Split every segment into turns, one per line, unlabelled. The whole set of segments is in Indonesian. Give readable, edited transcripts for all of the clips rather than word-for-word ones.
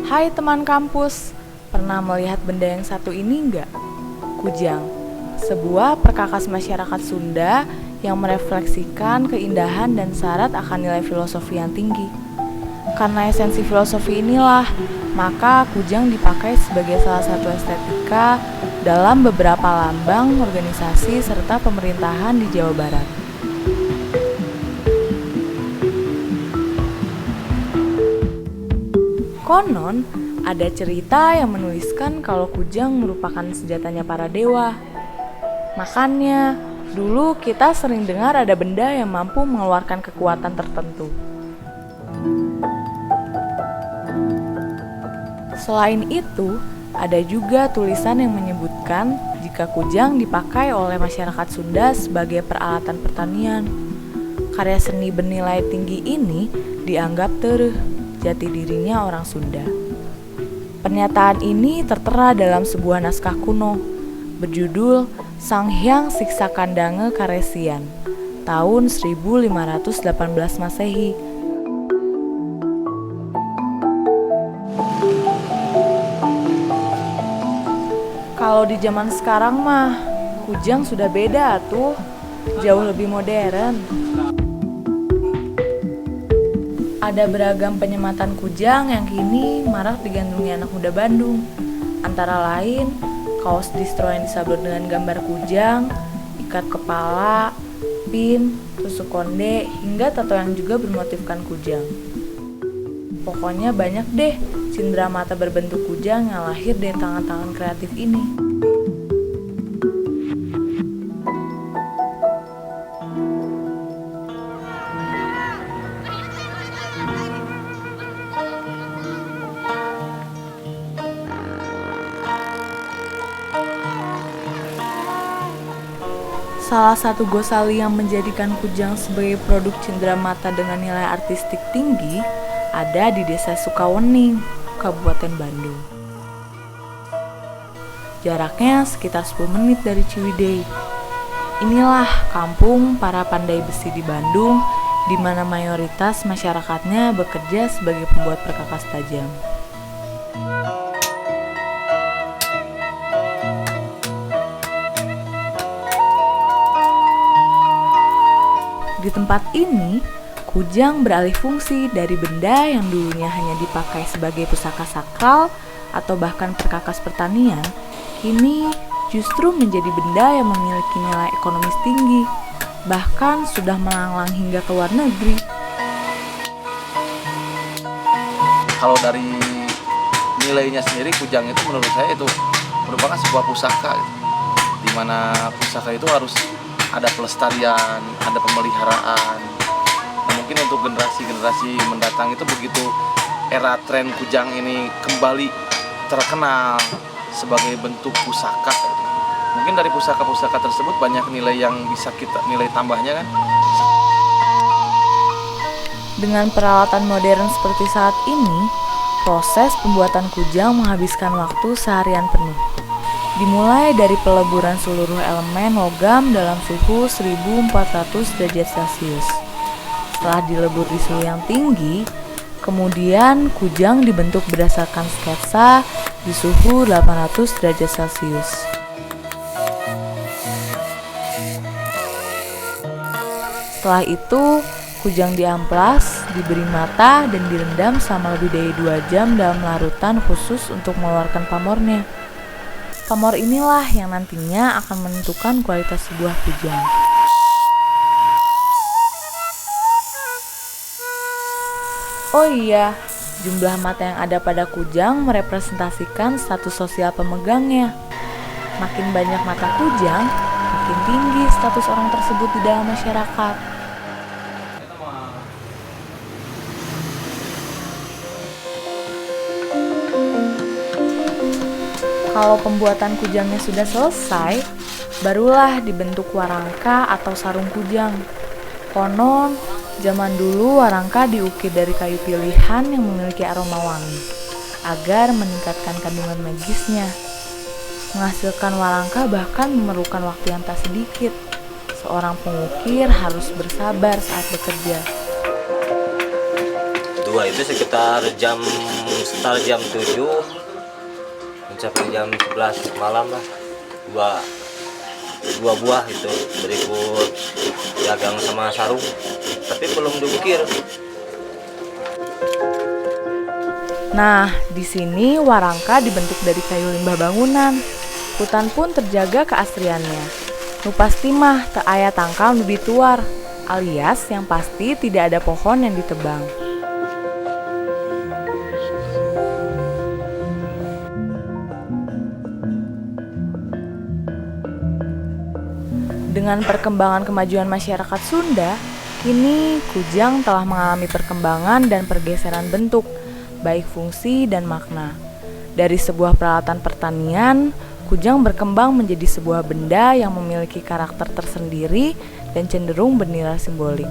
Hai teman kampus, pernah melihat benda yang satu ini enggak? Kujang, sebuah perkakas masyarakat Sunda yang merefleksikan keindahan dan syarat akan nilai filosofi yang tinggi. Karena esensi filosofi inilah, maka kujang dipakai sebagai salah satu estetika dalam beberapa lambang, organisasi, serta pemerintahan di Jawa Barat. Konon, ada cerita yang menuliskan kalau kujang merupakan senjatanya para dewa. Makanya, dulu kita sering dengar ada benda yang mampu mengeluarkan kekuatan tertentu. Selain itu, ada juga tulisan yang menyebutkan jika kujang dipakai oleh masyarakat Sunda sebagai peralatan pertanian. Karya seni bernilai tinggi ini dianggap tereh jati dirinya orang Sunda. Pernyataan ini tertera dalam sebuah naskah kuno berjudul Sang Hyang Siksa Kandange Karesian tahun 1518 Masehi. Kalau di zaman sekarang mah kujang sudah beda tuh, jauh lebih modern. Ada beragam penyematan kujang yang kini marak digandrungi anak muda Bandung. Antara lain, kaos distro yang disablon dengan gambar kujang, ikat kepala, pin, tusuk konde, hingga tato yang juga bermotifkan kujang. Pokoknya banyak deh cindera mata berbentuk kujang yang lahir dari tangan-tangan kreatif ini. Salah satu gosali yang menjadikan kujang sebagai produk cindera mata dengan nilai artistik tinggi ada di Desa Sukawening, Kabupaten Bandung. Jaraknya sekitar 10 menit dari Ciwidey. Inilah kampung para pandai besi di Bandung, di mana mayoritas masyarakatnya bekerja sebagai pembuat perkakas tajam. Di tempat ini, kujang beralih fungsi dari benda yang dulunya hanya dipakai sebagai pusaka sakral atau bahkan perkakas pertanian, kini justru menjadi benda yang memiliki nilai ekonomis tinggi, bahkan sudah melanglang hingga ke luar negeri.
Kalau dari nilainya sendiri, kujang itu menurut saya itu merupakan sebuah pusaka, di mana pusaka itu harus ada pelestarian, ada pemeliharaan. Nah, mungkin untuk generasi-generasi mendatang itu begitu era tren kujang ini kembali terkenal sebagai bentuk pusaka. Mungkin dari pusaka-pusaka tersebut banyak nilai yang bisa kita nilai tambahnya kan.
Dengan peralatan modern seperti saat ini, proses pembuatan kujang menghabiskan waktu seharian penuh. Dimulai dari peleburan seluruh elemen logam dalam suhu 1400 derajat Celcius. Setelah dilebur di suhu yang tinggi, kemudian kujang dibentuk berdasarkan sketsa di suhu 800 derajat Celcius. Setelah itu, kujang diamplas, diberi mata, dan direndam selama lebih dari 2 jam dalam larutan khusus untuk mengeluarkan pamornya. Pamor inilah yang nantinya akan menentukan kualitas sebuah kujang. Oh iya, jumlah mata yang ada pada kujang merepresentasikan status sosial pemegangnya. Makin banyak mata kujang, makin tinggi status orang tersebut di dalam masyarakat. Kalau pembuatan kujangnya sudah selesai, barulah dibentuk warangka atau sarung kujang. Konon, zaman dulu warangka diukir dari kayu pilihan yang memiliki aroma wangi, agar meningkatkan kandungan magisnya. Menghasilkan warangka bahkan memerlukan waktu yang tak sedikit. Seorang pengukir harus bersabar saat bekerja.
Dua itu sekitar jam start jam 7 mencapai jam 11 malam lah. Dua buah itu, berikut gagang sama sarung, tapi belum diukir.
Nah, di sini warangka dibentuk dari kayu limbah bangunan. Hutan pun terjaga keasliannya. Nu pasti mah teu aya tangkal nu dituar, alias yang pasti tidak ada pohon yang ditebang. Dengan perkembangan kemajuan masyarakat Sunda, kini kujang telah mengalami perkembangan dan pergeseran bentuk, baik fungsi dan makna. Dari sebuah peralatan pertanian, kujang berkembang menjadi sebuah benda yang memiliki karakter tersendiri dan cenderung bernilai simbolik.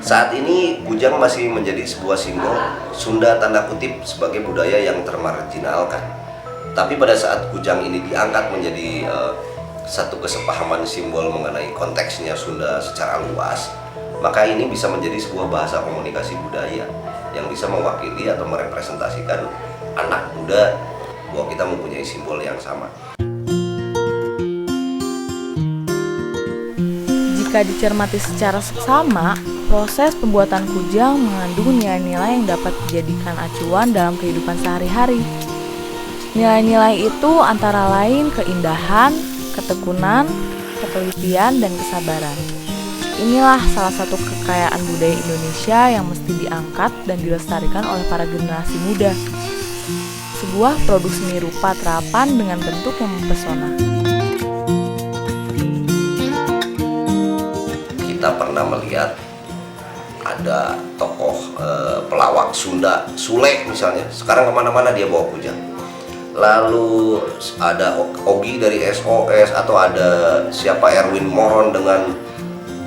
Saat ini kujang masih menjadi sebuah simbol Sunda tanda kutip sebagai budaya yang termarginalkan. Tapi pada saat kujang ini diangkat menjadi satu kesepahaman simbol mengenai konteksnya Sunda secara luas, maka ini bisa menjadi sebuah bahasa komunikasi budaya yang bisa mewakili atau merepresentasikan anak muda bahwa kita mempunyai simbol yang sama.
Jika dicermati secara seksama, proses pembuatan kujang mengandung nilai-nilai yang dapat dijadikan acuan dalam kehidupan sehari-hari. Nilai-nilai itu antara lain keindahan, ketekunan, ketelitian, dan kesabaran. Inilah salah satu kekayaan budaya Indonesia yang mesti diangkat dan dilestarikan oleh para generasi muda. Sebuah produk seni rupa terapan dengan bentuk yang mempesona.
Kita pernah melihat ada tokoh pelawak Sunda, Sule misalnya, sekarang kemana-mana dia bawa kujang. Lalu ada Ogi dari SOS, atau ada siapa Erwin Moron dengan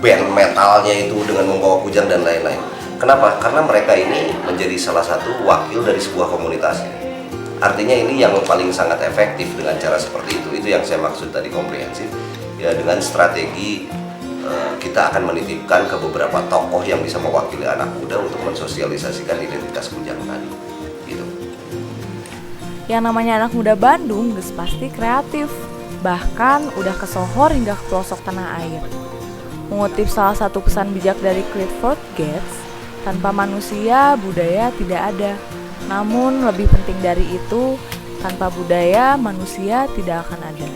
band metalnya itu dengan membawa kujang dan lain-lain. Kenapa? Karena mereka ini menjadi salah satu wakil dari sebuah komunitas. Artinya ini yang paling sangat efektif dengan cara seperti itu. Itu yang saya maksud tadi komprehensif. Ya, dengan strategi kita akan menitipkan ke beberapa tokoh yang bisa mewakili anak muda untuk mensosialisasikan identitas kujang tadi. Gitu.
Yang namanya anak muda Bandung geus pasti kreatif, bahkan udah kesohor hingga ke pelosok tanah air. Mengutip salah satu pesan bijak dari Clifford Geertz, tanpa manusia budaya tidak ada. Namun lebih penting dari itu, tanpa budaya manusia tidak akan ada.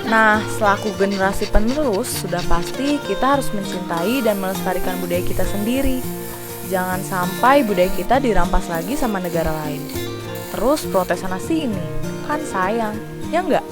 Nah, selaku generasi penerus, sudah pasti kita harus mencintai dan melestarikan budaya kita sendiri. Jangan sampai budaya kita dirampas lagi sama negara lain. Terus protes sana sini, kan sayang, ya enggak?